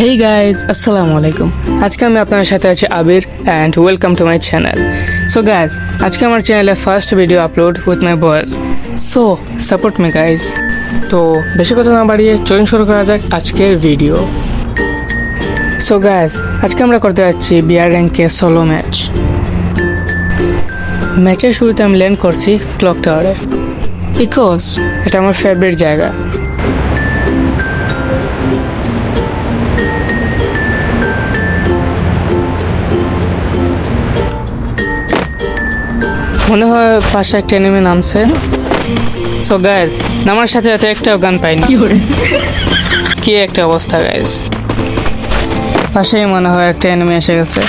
Hey guys, আসসালামু আলাইকুম। আজকে আমি আপনার সাথে আছি আবির and welcome to my channel. So guys, আজকে আমার চ্যানেলে first video upload with my voice. So support me guys. তো বেশি কথা না বাড়িয়ে চলুন শুরু করা যাক আজকের ভিডিও। So guys, আজকে আমরা করতে যাচ্ছি বিআর র্যাঙ্কে সোলো ম্যাচ। ম্যাচের শুরুতে আমি ল্যান্ড করছি ক্লক টাওয়ারে বিকজ এটা আমার ফেভারিট জায়গা। মনে হয় পাশে একটা এনিমি নামছে। সো গাইজ নামার সাথে সাথে একটাও গান পাইনি। কি একটা অবস্থা গাইজ, পাশেই মনে হয় একটা এনিমি এসে গেছে,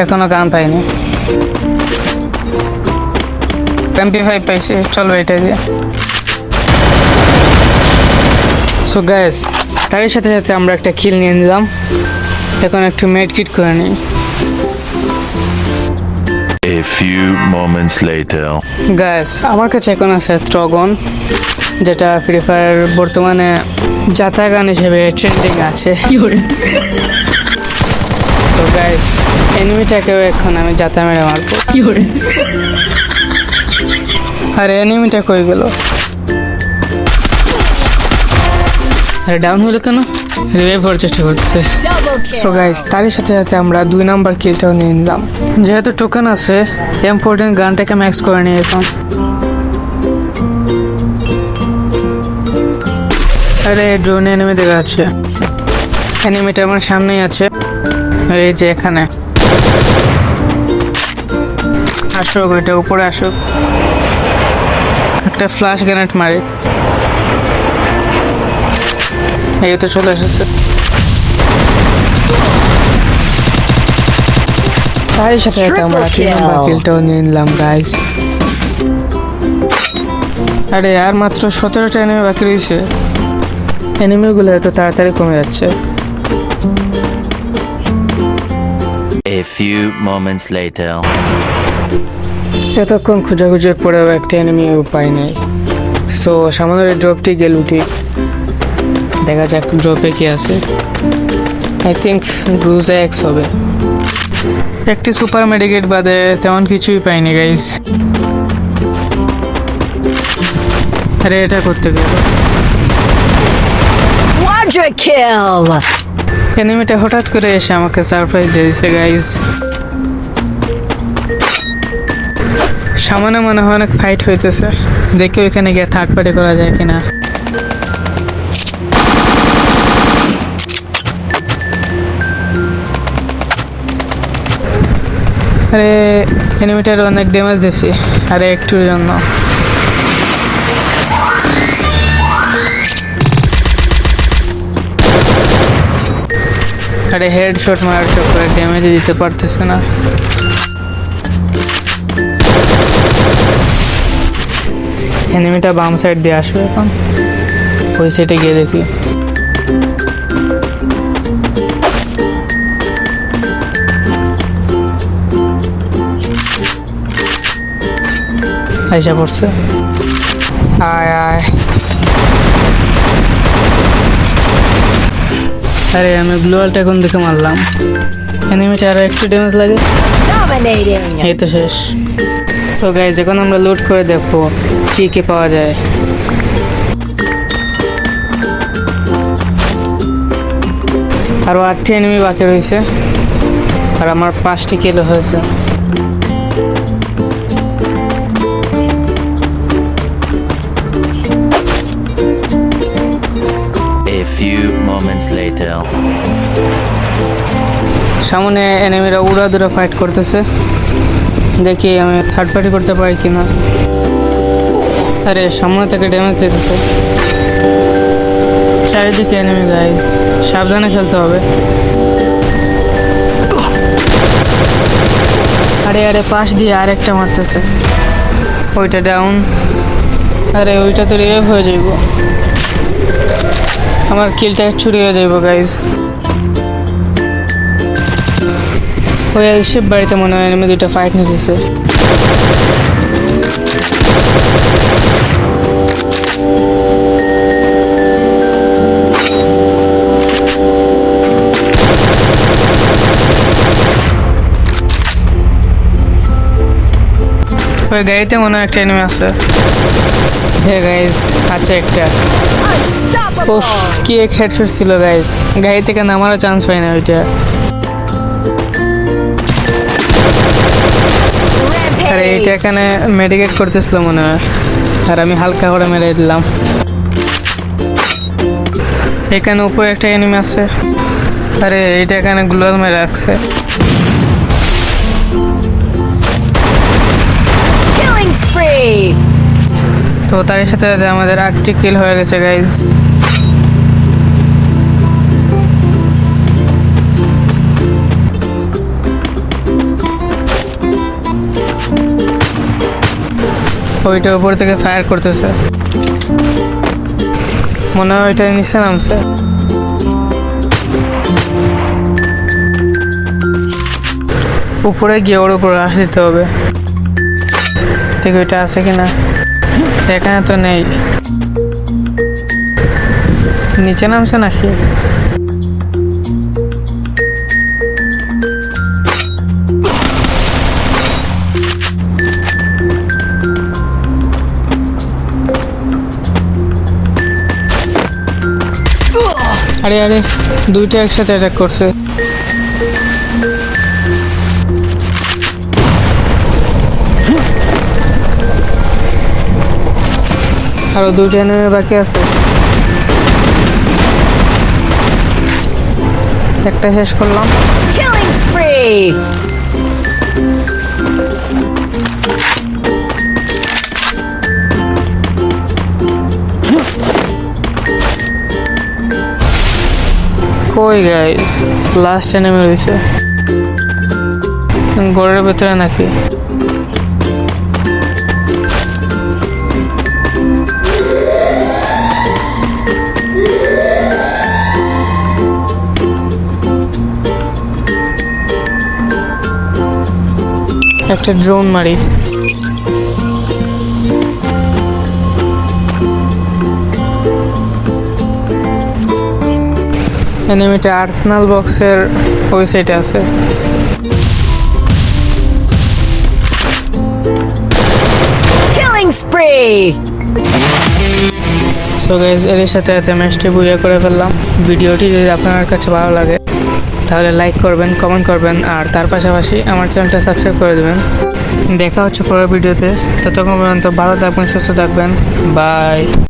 এখনো গান পাইনি। MP5 পাইছি, চলো এটা দিয়ে। সো গাইজ তারই সাথে সাথে আমরা একটা কিল নিয়ে নিলাম। এখন একটু মেড কিট করে নিই। A few moments later. Guys আমার কাছে এখন আছে ট্রগন, যেটা ফ্রি ফায়ার বর্তমানে জাতা গান হিসেবে ট্রেন্ডিং আছে। তো গাইস এনিমিটাকেও এখন আমি জাতা মেরে মারবো। আরে এনিমিটা কই গেল? আরে ডাউন হলো কেন? রিভাইভ হওয়ার চেষ্টা করতেছে। সো গাইস তারই সাথে সাথে আমরা 2 নাম্বার কিলটাও নিয়ে নিলাম। যেহেতু টোকেন আছে M14 গানটাকে ম্যাক্স করে নিই এখন। আরে ড্রোনে এনিমি দেখা যাচ্ছে, এনিমিটা আমার সামনেই আছে, এই যে এখানে। আসুক, ওইটা উপরে আসুক, একটা ফ্ল্যাশ গ্রেনেড মারি। এই তো চলে এসেছে। তারই সাথে আমরা 3 নাম্বার কিলটাও নিয়ে নিলাম গাইস। আরে আর মাত্র 17টা এনিমি বাকি রয়েছে। এনিমিগুলো এত তাড়াতাড়ি কমে যাচ্ছে। A few moments later. এতক্ষণ খুঁজাখুঁজির পরেও একটা এনিমি উপায় নেই। সো সামনের ড্রপটি গেল উঠি, দেখা যাক ড্রপে কি আছে। আই থিঙ্ক গ্রুজা এক্স হবে। একটি সুপার মেডিকেট বাদে তেমন কিছুই পাইনি গাইস। আরে এটা করতে গেল Quadra kill! এনিমিটা হঠাৎ করে এসে আমাকে সারপ্রাইজ দিয়ে দিছে গাইস। সামনে মনে হয় অনেক ফাইট হইতেছে, দেখি ওইখানে গিয়ে থার্ড পার্টি করা যায় কিনা। আরে এনিমিটার অনেক ড্যামেজ দিছি, আরে একটুর জন্য। আরে হেডশট মারার চক্করে ড্যামেজ দিতে পারতেছে না। এনিমিটা বাম সাইড দিয়ে আসবে এখন, ওই সাইডে গিয়ে দেখি। আইসা পড়ছে, আয় আয়। আরে আমি গ্লোয়ালটা এখন দেখে মারলাম, এনিমিটা আরো একটু ড্যামেজ লাগে। Dominating! এই তো শেষ। সো গাইজ এখন আমরা লুট করে দেখবো কি কি পাওয়া যায়। আরো 8টি এনিমি বাকি রয়েছে, আর আমার 5টি কিল হয়েছে। A few moments later. সামনে এনিমিরা উড়াদুরা ফাইট করতেছে, দেখি আমি থার্ড পার্টি করতে পারি কিনা। আরে সামনে থেকে ড্যামেজ দিতেছে, চারিদিকে এনিমি গাইজ, সাবধানে খেলতে হবে। আরে আরে পাশ দিয়ে আরেকটা মারতেছে, ওইটা ডাউন। আরে ওইটা তো রিভাইভ হয়ে যাইব, আমার কিলটা চুরি হয়ে যাইব গাইজ। ওই শিব বাড়িতে মনে হয় এনিমি 2টা ফাইট নিতেছে। ওই গাড়িতে মনে হয় একটা এনিমি আছে। হ্যাঁ গাইজ, আছে একটা। উফ, Unstoppable. কি এক হেডশট ছিল গাইজ, গাড়ি থেকে নামারও চান্স পাই না ওইটা। আরে এইটা Rampage. এখানে মেডিকেট করতেছিল মনে হয়, আর আমি হালকা করে মেরে দিলাম। এখানে উপরে একটা এনিমি আছে। আরে এইটা এখানে গ্লোয়াল মেরে রাখছে। Killing spree. তো তার সাথে সাথে আমাদের 8টি কিল হয়ে গেছে গাইজ। ওইটা উপর থেকে ফায়ার করতেছে, মনে হয় ওইটা নিচে নামছে। উপরে গিয়ে ওর উপর রাশ দিতে হবে। ঠিক ওইটা আছে কিনা, এখানে তো নেই। নিচে নামছে নাকি? আরে আরে, দুইটা একসাথে অ্যাটাক করছে। আরো দুইটা এনিমি বাকি আছে, একটা শেষ করলাম। Killing spree. কই গাইস, লাস্ট এনিমি রয়েছে ঘরের ভেতরে নাকি? একটা ড্রোন মারি। এনিমিটা আর্সেনাল বক্সের ওই সাইডে আছে। Killing spree. সো গাইজ, এর সাথে সাথে ম্যাচটি বুইয়া করে ফেললাম। ভিডিওটি যদি আপনার কাছে ভালো লাগে তাহলে লাইক করবেন, কমেন্ট করবেন, আর তার পাশাপাশি আমার চ্যানেলটা সাবস্ক্রাইব করে দেবেন। দেখা হচ্ছে পরের ভিডিওতে। ততক্ষণ পর্যন্ত ভালো থাকবেন, সুস্থ থাকবেন। বাই।